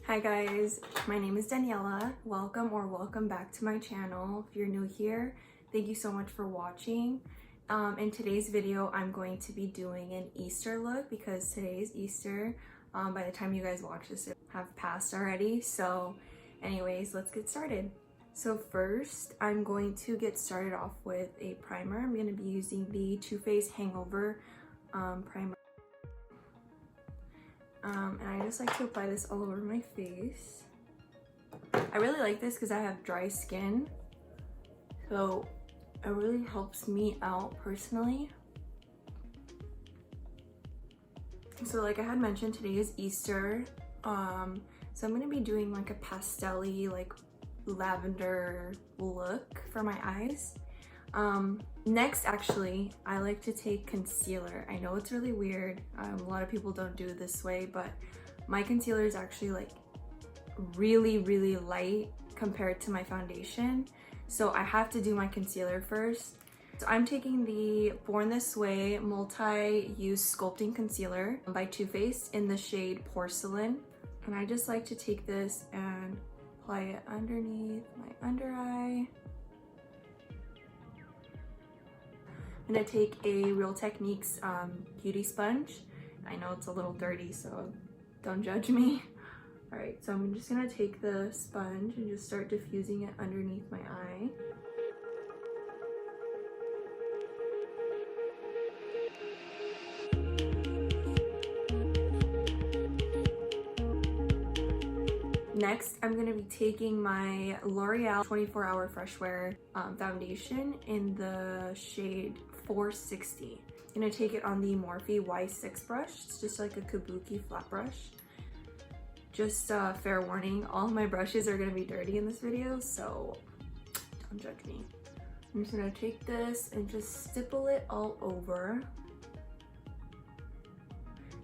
Hi guys, my name is Daniela. Welcome back to my channel. If you're new here, thank you so much for watching. In today's video, I'm going to be doing an Easter look because today is Easter. By the time you guys watch this, it have passed already. So anyways, let's get started. So first, I'm going to get started off with a primer. I'm going to be using the Too Faced Hangover primer. And I just like to apply this all over my face. I really like this because I have dry skin, so it really helps me out personally. So like I had mentioned, today is Easter, so I'm going to be doing like a pastel-y, like lavender look for my eyes. Next, actually, I like to take concealer. I know it's really weird. A lot of people don't do it this way, but my concealer is actually like really light compared to my foundation. So I have to do my concealer first. So I'm taking the Born This Way Multi-Use Sculpting Concealer by Too Faced in the shade Porcelain. And I just like to take this and apply it underneath my under eye. I'm gonna take a Real Techniques beauty sponge. I know it's a little dirty, so don't judge me. All right, so I'm just gonna take the sponge and just start diffusing it underneath my eye. Next, I'm going to be taking my L'Oreal 24-Hour Fresh Wear foundation in the shade 460. I'm going to take it on the Morphe Y6 brush. It's just like a kabuki flat brush. Just fair warning, all my brushes are going to be dirty in this video, so don't judge me. I'm just going to take this and just stipple it all over.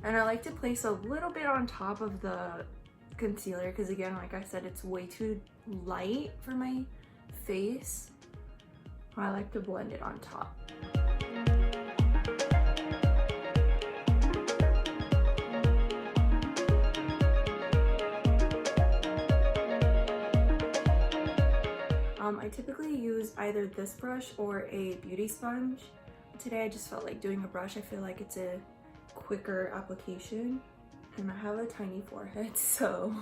And I like to place a little bit on top of the concealer because, again, like I said, it's way too light for my face. I like to blend it on top. I typically use either this brush or a beauty sponge. Today I just felt like doing a brush. I feel like it's a quicker application. And I have a tiny forehead, so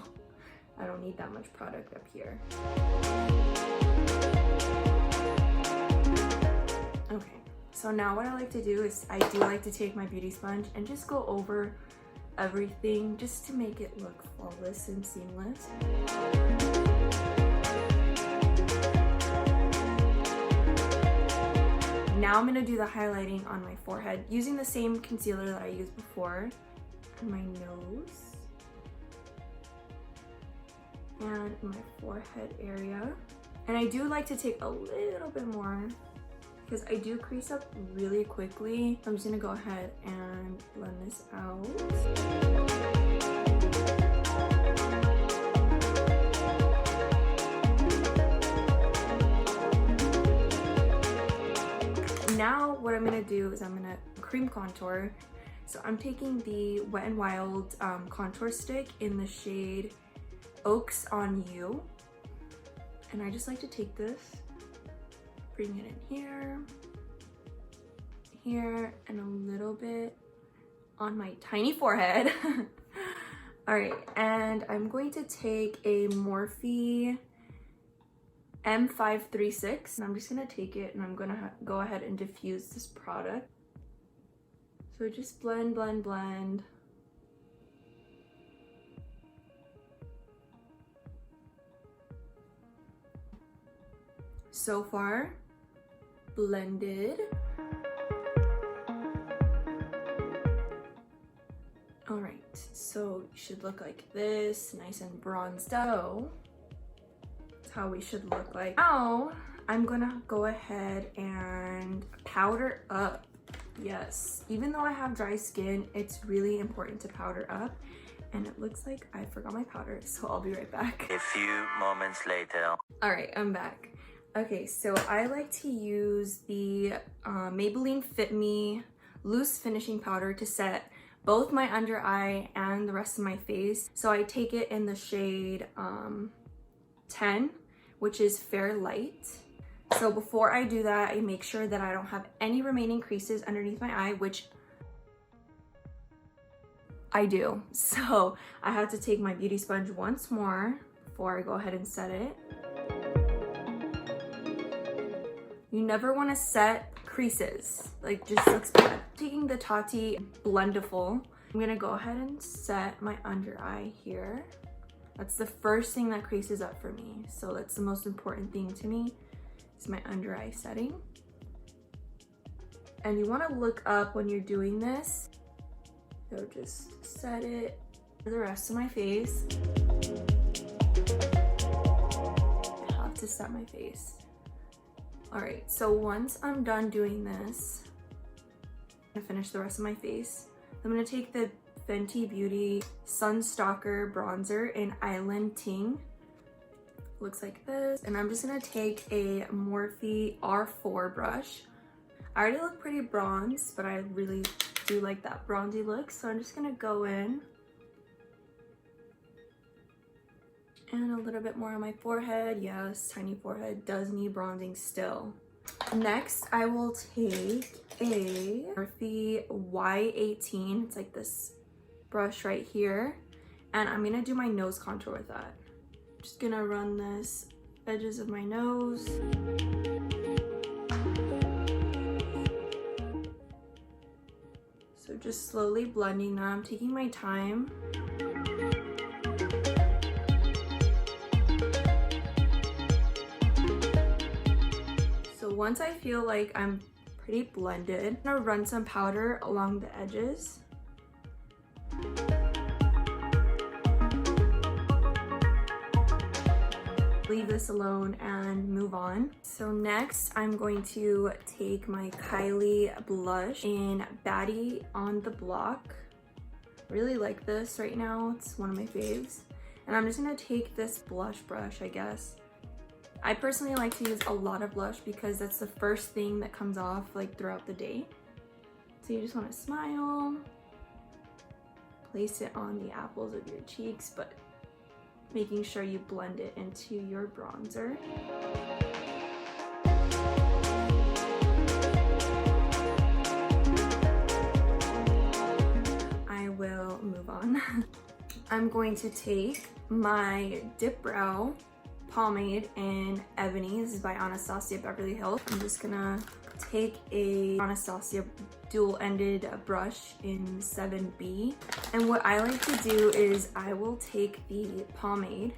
I don't need that much product up here. Okay, so now what I like to do is I do like to take my beauty sponge and just go over everything just to make it look flawless and seamless. Now I'm gonna do the highlighting on my forehead using the same concealer that I used before. My nose and my forehead area, and I do like to take a little bit more because I do crease up really quickly. I'm just gonna go ahead and blend this out. Now what I'm gonna do is I'm gonna cream contour. So I'm taking the Wet n Wild contour stick in the shade Oaks on You. And I just like to take this, bring it in here, and a little bit on my tiny forehead. All right, and I'm going to take a Morphe M536. And I'm just gonna take it and I'm gonna go ahead and diffuse this product. So just blend. So far, blended. All right, so it should look like this, nice and bronzed out. That's how we should look like. Now, I'm gonna go ahead and powder up. Yes, even though I have dry skin, it's really important to powder up. And it looks like I forgot my powder, so I'll be right back. A few moments later. All right, I'm back. Okay, so I like to use the Maybelline Fit Me Loose Finishing Powder to set both my under eye and the rest of my face. So I take it in the shade 10, which is Fair Light. So before I do that, I make sure that I don't have any remaining creases underneath my eye, which I do. So I have to take my beauty sponge once more before I go ahead and set it. You never want to set creases, like just looks bad. Taking the Tati Blendiful, I'm gonna go ahead and set my under eye here. That's the first thing that creases up for me. So that's the most important thing to me, is my under eye setting. And you want to look up when you're doing this. So just set it for the rest of my face. I have to set my face. All right, so once I'm done doing this, I'm gonna finish the rest of my face. I'm gonna take the Fenty Beauty Sunstalker Bronzer in Island Ting. Looks like this. And I'm just gonna take a Morphe R4 brush. I already look pretty bronzed, but I really do like that bronzy look. So I'm just gonna go in and a little bit more on my forehead. Yes, tiny forehead does need bronzing still. Next, I will take a Morphe Y18. It's like this brush right here. And I'm gonna do my nose contour with that. Just gonna run this edges of my nose. So just slowly blending them, taking my time. So once I feel like I'm pretty blended, I'm gonna run some powder along the edges. Leave this alone and move on. So next, I'm going to take my Kylie blush in Baddie on the Block. Really like this right now. It's one of my faves. And I'm just gonna take this blush brush, I guess. I personally like to use a lot of blush because that's the first thing that comes off like throughout the day. So you just wanna smile, place it on the apples of your cheeks, but making sure you blend it into your bronzer. I will move on. I'm going to take my Dip Brow pomade in Ebony. This is by Anastasia Beverly Hills. I'm just gonna take a Anastasia dual-ended brush in 7B. And what I like to do is I will take the pomade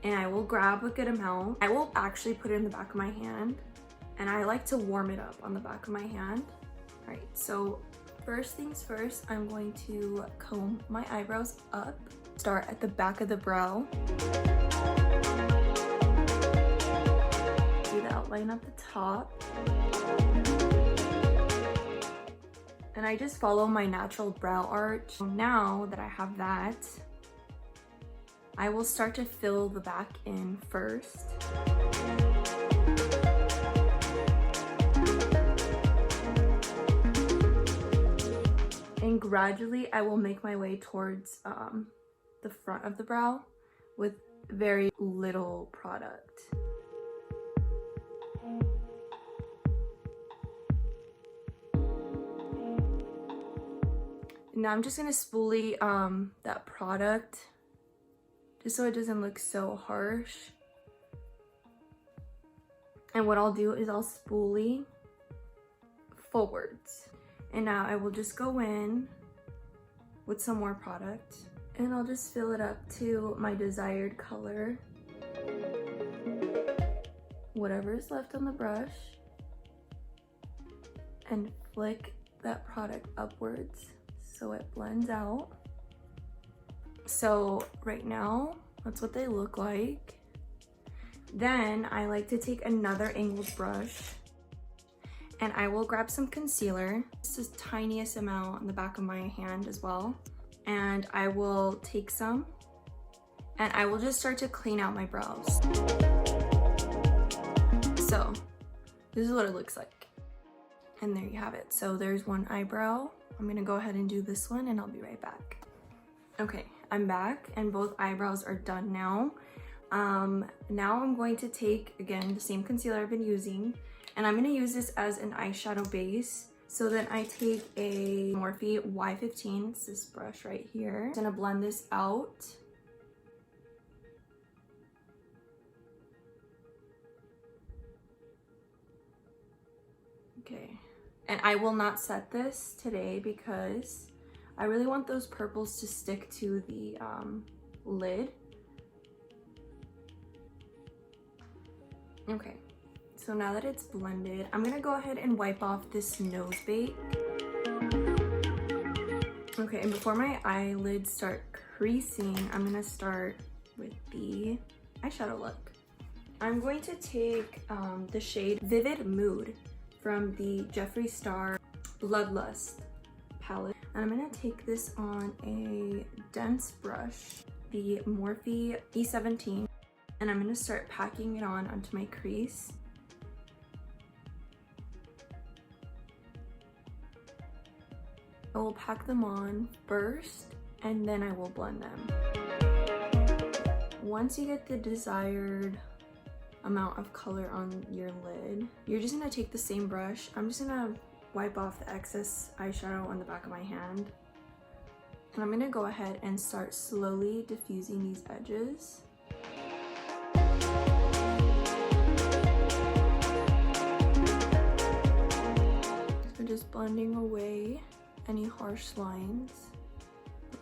and I will grab a good amount. I will actually put it in the back of my hand, and I like to warm it up on the back of my hand. All right, so first things first, I'm going to comb my eyebrows up. Start at the back of the brow. Do the outline at the top. And I just follow my natural brow arch. So now that I have that, I will start to fill the back in first. And gradually I will make my way towards the front of the brow with very little product. Now I'm just gonna spoolie that product just so it doesn't look so harsh. And what I'll do is I'll spoolie forwards. And now I will just go in with some more product and I'll just fill it up to my desired color. Whatever is left on the brush, and flick that product upwards so it blends out. So right now, that's what they look like. Then I like to take another angled brush and I will grab some concealer, just the tiniest amount on the back of my hand as well. And I will take some and I will just start to clean out my brows. So this is what it looks like. And there you have it. So there's one eyebrow. I'm gonna go ahead and do this one and I'll be right back. Okay, I'm back and both eyebrows are done now. Now I'm going to take, again, the same concealer I've been using, and I'm gonna use this as an eyeshadow base. So then I take a Morphe Y15, it's this brush right here. I'm gonna blend this out. Okay, and I will not set this today because I really want those purples to stick to the lid. Okay, so now that it's blended, I'm gonna go ahead and wipe off this nose bake. Okay, and before my eyelids start creasing, I'm gonna start with the eyeshadow look. I'm going to take the shade Vivid Mood from the Jeffree Star Bloodlust palette. And I'm gonna take this on a dense brush, the Morphe E17, and I'm gonna start packing it on onto my crease. I will pack them on first and then I will blend them. Once you get the desired amount of color on your lid, you're just gonna take the same brush. I'm just gonna wipe off the excess eyeshadow on the back of my hand. And I'm gonna go ahead and start slowly diffusing these edges. So just blending away any harsh lines.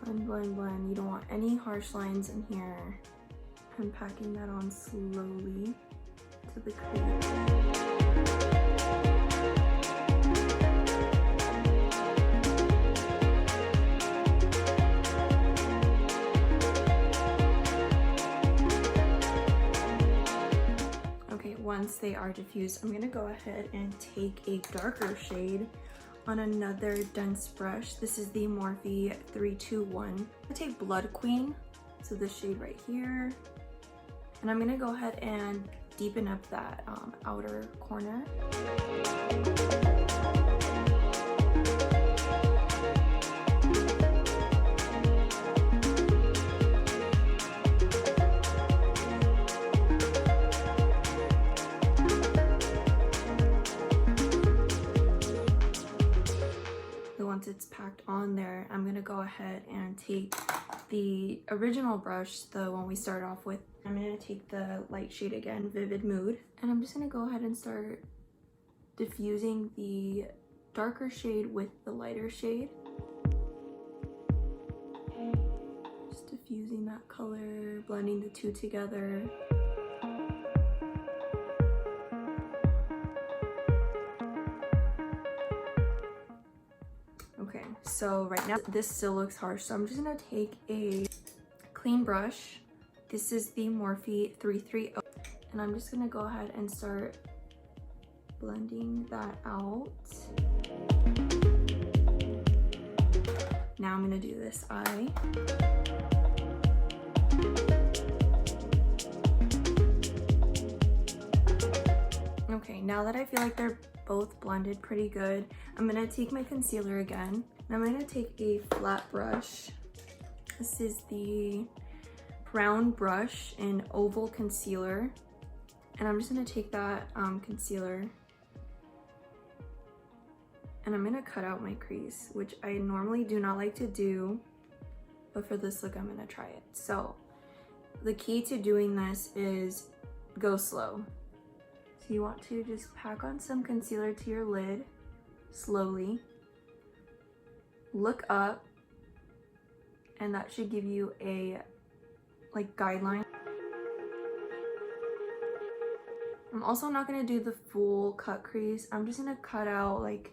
Blend, blend, blend. You don't want any harsh lines in here. I'm packing that on slowly to the crease. Once they are diffused, I'm gonna go ahead and take a darker shade on another dense brush. This is the Morphe 321. I'm gonna take Blood Queen, so this shade right here, and I'm gonna go ahead and deepen up that outer corner. Once it's packed on there, I'm gonna go ahead and take the original brush, the one we started off with. I'm gonna take the light shade again, Vivid Mood, and I'm just gonna go ahead and start diffusing the darker shade with the lighter shade. Just diffusing that color, blending the two together. Okay, so right now this still looks harsh, so I'm just gonna take a clean brush. This is the Morphe 330, and I'm just gonna go ahead and start blending that out. Now I'm gonna do this eye. Okay, now that I feel like they're both blended pretty good, I'm gonna take my concealer again, and I'm gonna take a flat brush. This is the Brown Brush in Oval Concealer, and I'm just gonna take that concealer, and I'm gonna cut out my crease, which I normally do not like to do, but for this look I'm gonna try it. So the key to doing this is go slow. So you want to just pack on some concealer to your lid slowly, look up, and that should give you a guideline. I'm also not gonna do the full cut crease. I'm just gonna cut out like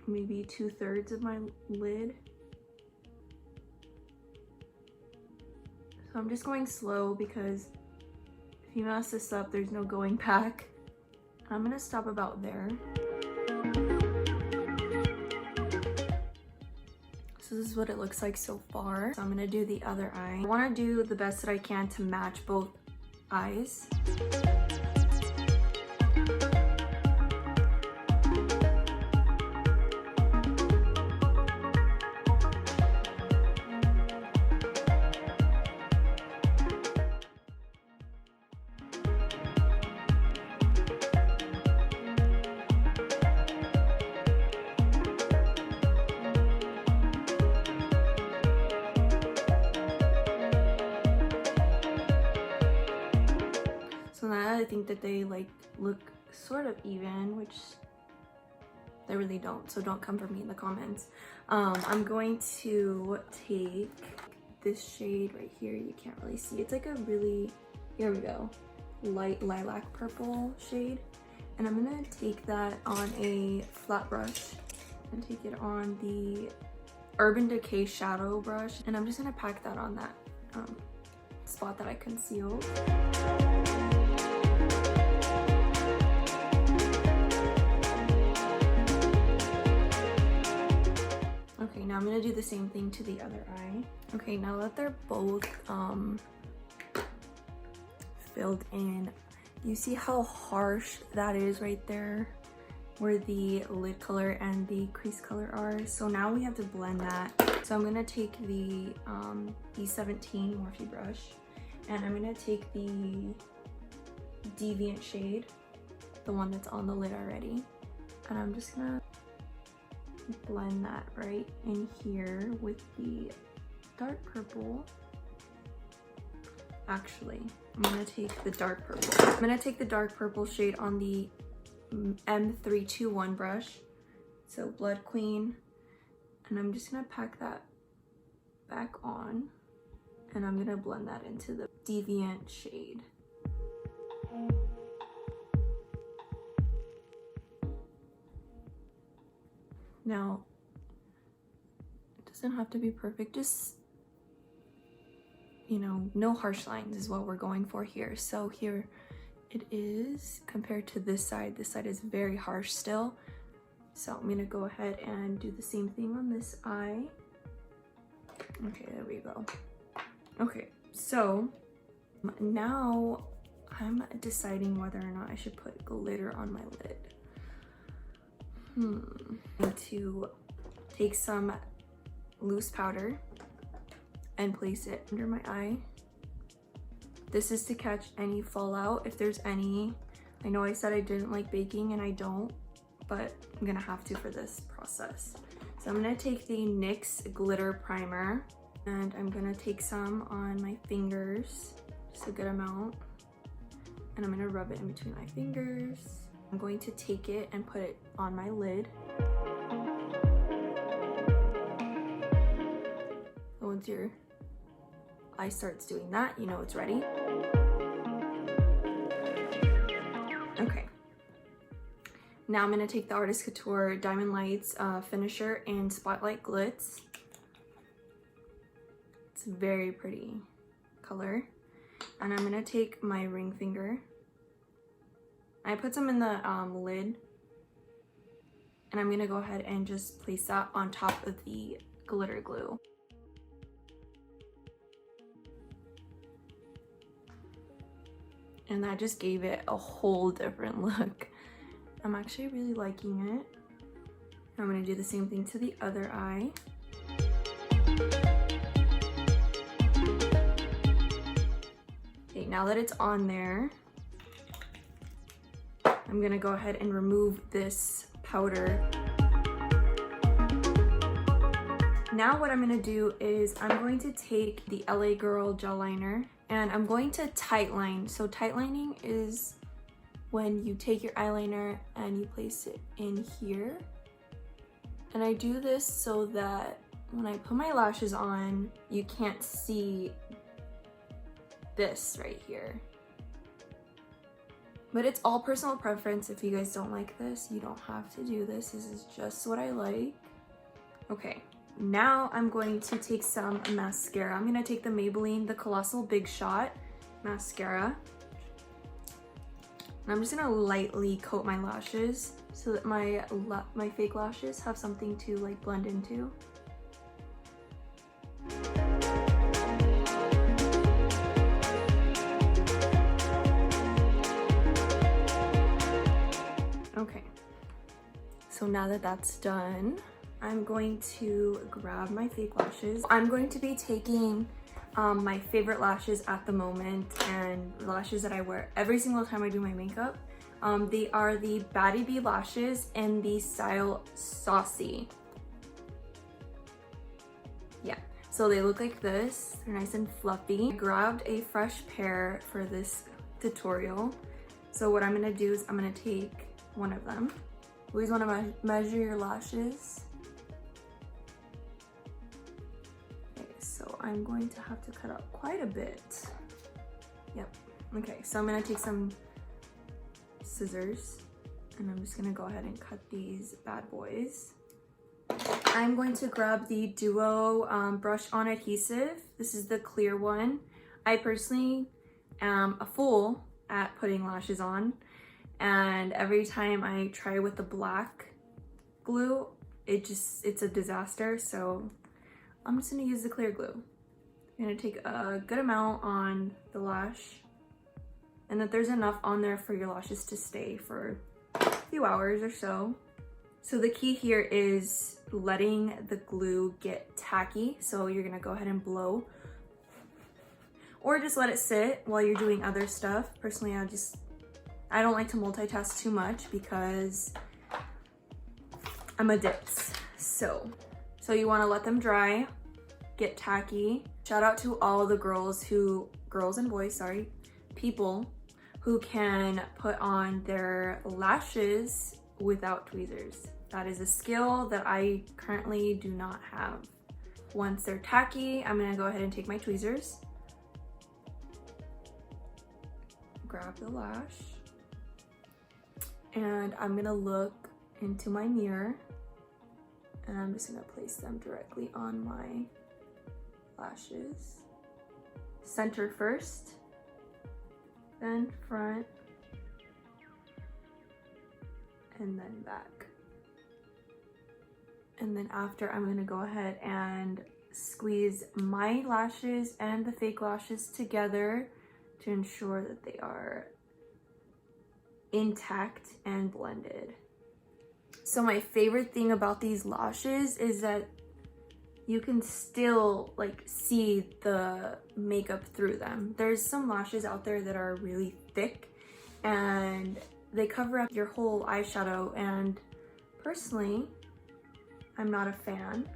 maybe 2/3 of my lid. So I'm just going slow because if you mess this up, there's no going back. I'm gonna stop about there. So this is what it looks like so far. So I'm gonna do the other eye. I wanna do the best that I can to match both eyes. I think that they like look sort of even, which they really don't, so don't come for me in the comments. I'm going to take this shade right here. You can't really see. It's like a really, here we go, light lilac purple shade. And I'm gonna take that on a flat brush and take it on the Urban Decay shadow brush. And I'm just gonna pack that on that spot that I concealed. Okay, now I'm gonna do the same thing to the other eye. Okay, now that they're both filled in, you see how harsh that is right there where the lid color and the crease color are. So now we have to blend that. So I'm gonna take the E17 Morphe brush and I'm gonna take the Deviant shade, the one that's on the lid already, and I'm just gonna blend that right in here with the dark purple. Actually, I'm gonna take the dark purple. I'm gonna take the dark purple shade on the M321 brush, so Blood Queen, and I'm just gonna pack that back on, and I'm gonna blend that into the Deviant shade. Now, it doesn't have to be perfect, just, you know, no harsh lines is what we're going for here. So here it is compared to this side. This side is very harsh still. So I'm gonna go ahead and do the same thing on this eye. Okay, there we go. Okay, so now I'm deciding whether or not I should put glitter on my lid. I'm going to take some loose powder and place it under my eye. This is to catch any fallout, if there's any. I know I said I didn't like baking and I don't, but I'm gonna have to for this process. So I'm gonna take the NYX glitter primer and I'm gonna take some on my fingers, just a good amount, and I'm gonna rub it in between my fingers. I'm going to take it and put it on my lid. Once your eye starts doing that, you know it's ready. Okay. Now I'm gonna take the Artist Couture Diamond Lights finisher in Spotlight Glitz. It's a very pretty color. And I'm gonna take my ring finger. I put some in the lid. And I'm gonna go ahead and just place that on top of the glitter glue. And that just gave it a whole different look. I'm actually really liking it. I'm gonna do the same thing to the other eye. Okay, now that it's on there, I'm gonna go ahead and remove this powder. Now what I'm gonna do is I'm going to take the LA Girl gel liner and I'm going to tight line. So tight lining is when you take your eyeliner and you place it in here. And I do this so that when I put my lashes on, you can't see this right here. But it's all personal preference. If you guys don't like this, you don't have to do this. This is just what I like. Okay, now I'm going to take some mascara. I'm gonna take the Maybelline, the Colossal Big Shot mascara. And I'm just gonna lightly coat my lashes so that my fake lashes have something to like blend into. Okay, so now that that's done, I'm going to grab my fake lashes. I'm going to be taking my favorite lashes at the moment and lashes that I wear every single time I do my makeup. They are the Batty Bee lashes in the style Saucy. Yeah, so they look like this. They're nice and fluffy. I grabbed a fresh pair for this tutorial So what I'm gonna do is I'm gonna take one of them. Always wanna measure your lashes. Okay, so I'm going to have to cut out quite a bit. Yep, okay, so I'm gonna take some scissors and I'm just gonna go ahead and cut these bad boys. I'm going to grab the Duo brush on adhesive. This is the clear one. I personally am a fool at putting lashes on, and every time I try with the black glue, it's a disaster. So I'm just gonna use the clear glue. I'm gonna take a good amount on the lash, and that there's enough on there for your lashes to stay for a few hours or so. So the key here is letting the glue get tacky. So you're gonna go ahead and blow, or just let it sit while you're doing other stuff. Personally, I don't like to multitask too much because I'm a ditz. So you wanna let them dry, get tacky. Shout out to all the girls and boys, sorry, people who can put on their lashes without tweezers. That is a skill that I currently do not have. Once they're tacky, I'm gonna go ahead and take my tweezers, grab the lash, and I'm gonna look into my mirror, and I'm just gonna place them directly on my lashes. Center first, then front, and then back. And then after, I'm gonna go ahead and squeeze my lashes and the fake lashes together to ensure that they are intact and blended. So my favorite thing about these lashes is that you can still like see the makeup through them. There's some lashes out there that are really thick and they cover up your whole eyeshadow, and personally, I'm not a fan.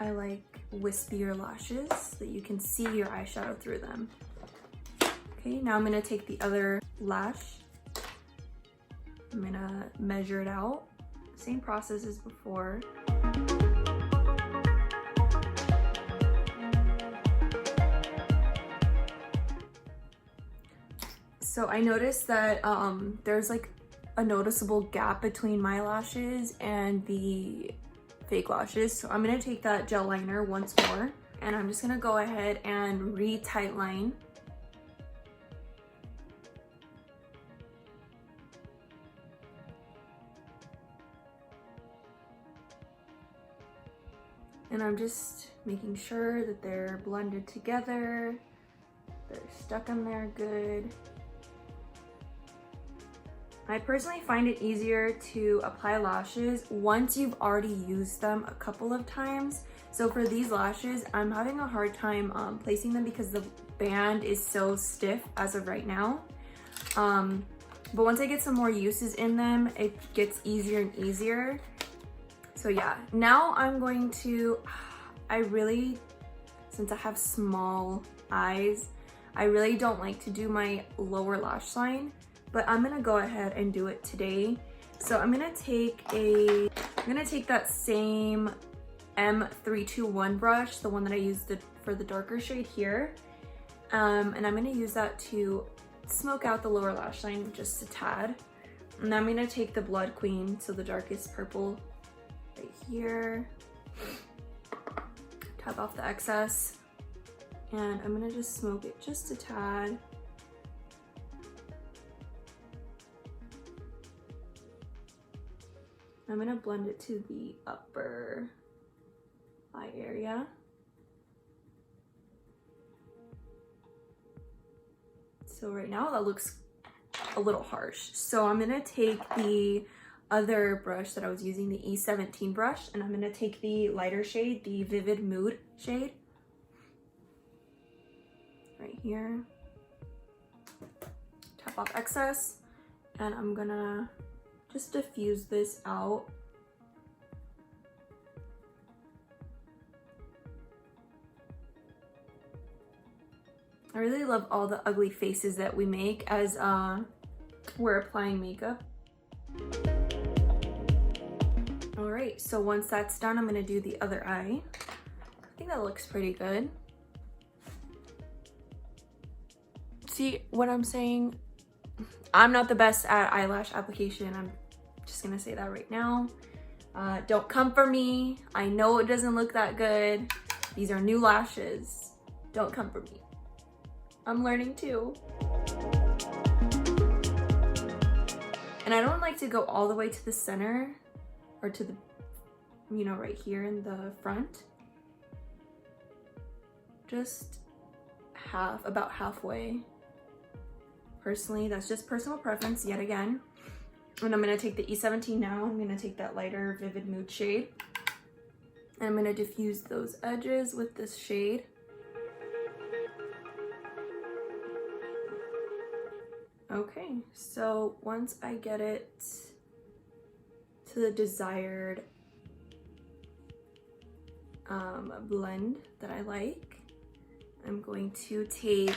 I like wispier lashes so that you can see your eyeshadow through them. Okay, now I'm gonna take the other lash. I'm gonna measure it out. Same process as before. So I noticed that there's like a noticeable gap between my lashes and the fake lashes. So I'm gonna take that gel liner once more, and I'm just gonna go ahead and re-tight line. And I'm just making sure that they're blended together, they're stuck in there good. I personally find it easier to apply lashes once you've already used them a couple of times. So for these lashes, I'm having a hard time placing them because the band is so stiff as of right now. But once I get some more uses in them, it gets easier and easier. So yeah, now I'm going to, since I have small eyes, I really don't like to do my lower lash line, but I'm gonna go ahead and do it today. So I'm gonna take that same M321 brush, the one that I used for the darker shade here, and I'm gonna use that to smoke out the lower lash line just a tad. And then I'm gonna take the Blood Queen, so the darkest purple right here, tap off the excess, and I'm gonna just smoke it just a tad. I'm gonna blend it to the upper eye area. So right now that looks a little harsh. So I'm gonna take the other brush that I was using, the E17 brush, and I'm gonna take the lighter shade, the Vivid Mood shade, right here. Tap off excess, and I'm gonna just diffuse this out. I really love all the ugly faces that we make as we're applying makeup. All right, so once that's done, I'm gonna do the other eye. I think that looks pretty good. See what I'm saying? I'm not the best at eyelash application. I'm just gonna say that right now. Don't come for me. I know it doesn't look that good. These are new lashes. Don't come for me. I'm learning too. And I don't like to go all the way to the center or to the, you know, right here in the front. Just about halfway. Personally, that's just personal preference yet again. And I'm gonna take the E17 now. I'm gonna take that lighter Vivid Mood shade. And I'm gonna diffuse those edges with this shade. Okay, so once I get it to the desired blend that I like, I'm going to take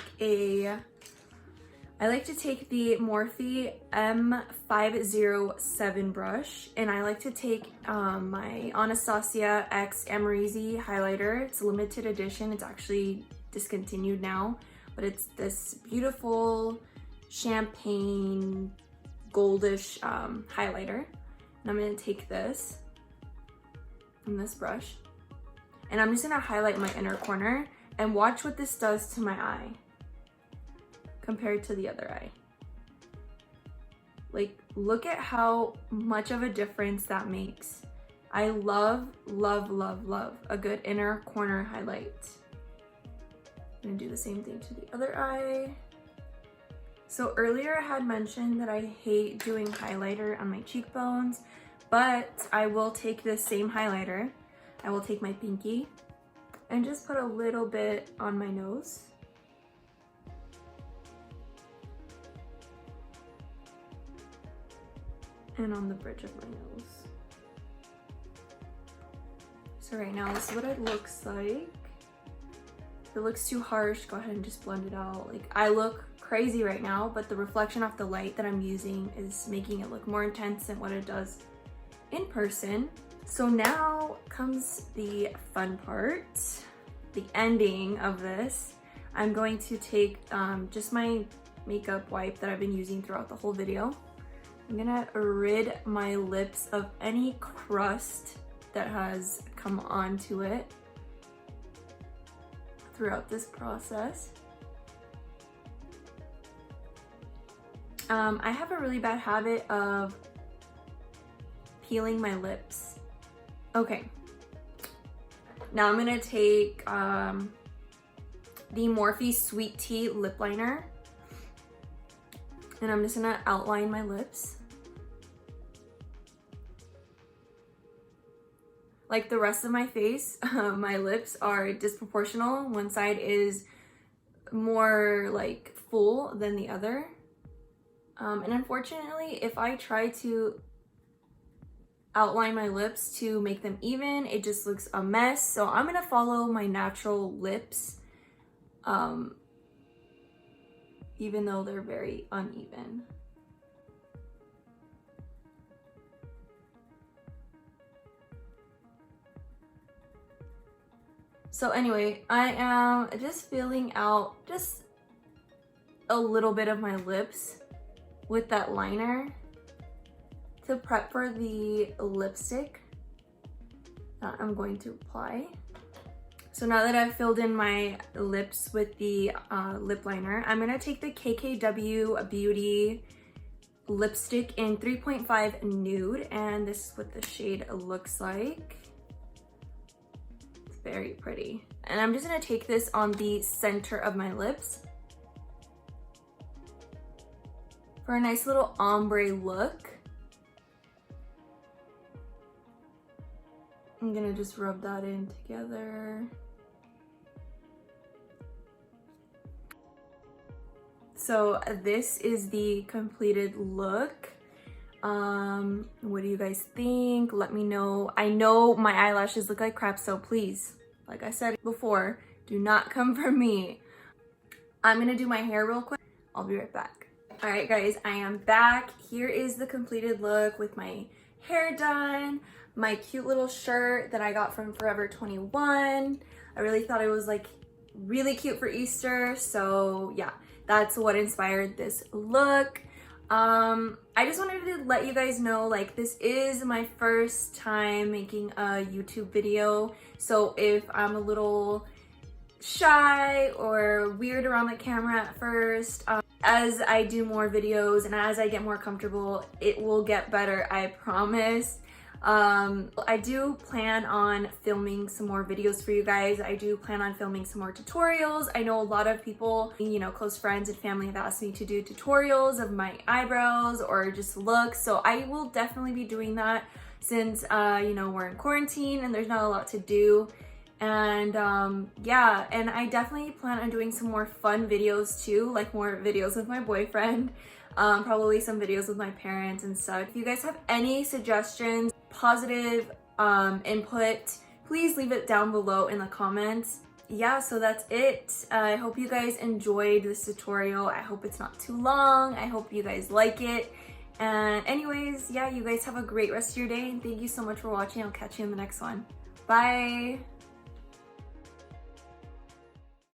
I like to take the Morphe M507 brush, and I like to take my Anastasia X Amrezy highlighter. It's a limited edition. It's actually discontinued now, but it's this beautiful champagne goldish highlighter. And I'm gonna take this and this brush, and I'm just gonna highlight my inner corner and watch what this does to my eye compared to the other eye. Like, look at how much of a difference that makes. I love, love, love, love a good inner corner highlight. I'm gonna do the same thing to the other eye. So earlier I had mentioned that I hate doing highlighter on my cheekbones, but I will take this same highlighter. I will take my pinky and just put a little bit on my nose. And on the bridge of my nose. So right now, this is what it looks like. If it looks too harsh, go ahead and just blend it out. Like, I look crazy right now, but the reflection off the light that I'm using is making it look more intense than what it does in person. So now comes the fun part, the ending of this. I'm going to take just my makeup wipe that I've been using throughout the whole video. I'm gonna rid my lips of any crust that has come onto it throughout this process. I have a really bad habit of peeling my lips. Okay, now I'm gonna take the Morphe Sweet Tea lip liner, and I'm just gonna outline my lips. Like the rest of my face, my lips are disproportional. One side is more like full than the other. And unfortunately, if I try to outline my lips to make them even, it just looks a mess. So I'm gonna follow my natural lips, even though they're very uneven. So anyway, I am just filling out just a little bit of my lips with that liner to prep for the lipstick that I'm going to apply. So now that I've filled in my lips with the lip liner, I'm gonna take the KKW Beauty lipstick in 3.5 Nude, and this is what the shade looks like. Very pretty. And I'm just gonna take this on the center of my lips for a nice little ombre look. I'm gonna just rub that in together. So this is the completed look. What do you guys think? Let me know. I know my eyelashes look like crap, so please, like I said before, do not come for me. I'm gonna do my hair real quick. I'll be right back. All right guys, I am back. Here is the completed look with my hair done, my cute little shirt that I got from Forever 21. I really thought it was like really cute for Easter, so yeah, that's what inspired this look. I just wanted to let you guys know, like, this is my first time making a YouTube video, so if I'm a little shy or weird around the camera at first, as I do more videos and as I get more comfortable, it will get better, I promise. I do plan on filming some more videos for you guys. I do plan on filming some more tutorials. I know a lot of people, you know, close friends and family have asked me to do tutorials of my eyebrows or just looks, so I will definitely be doing that since you know, we're in quarantine and there's not a lot to do. And yeah, and I definitely plan on doing some more fun videos too, like more videos with my boyfriend, probably some videos with my parents and stuff. If you guys have any suggestions, positive input, please leave it down below in the comments. Yeah, so that's it. I hope you guys enjoyed this tutorial. I hope it's not too long. I hope you guys like it. And anyways, yeah, you guys have a great rest of your day, and thank you so much for watching. I'll catch you in the next one. Bye.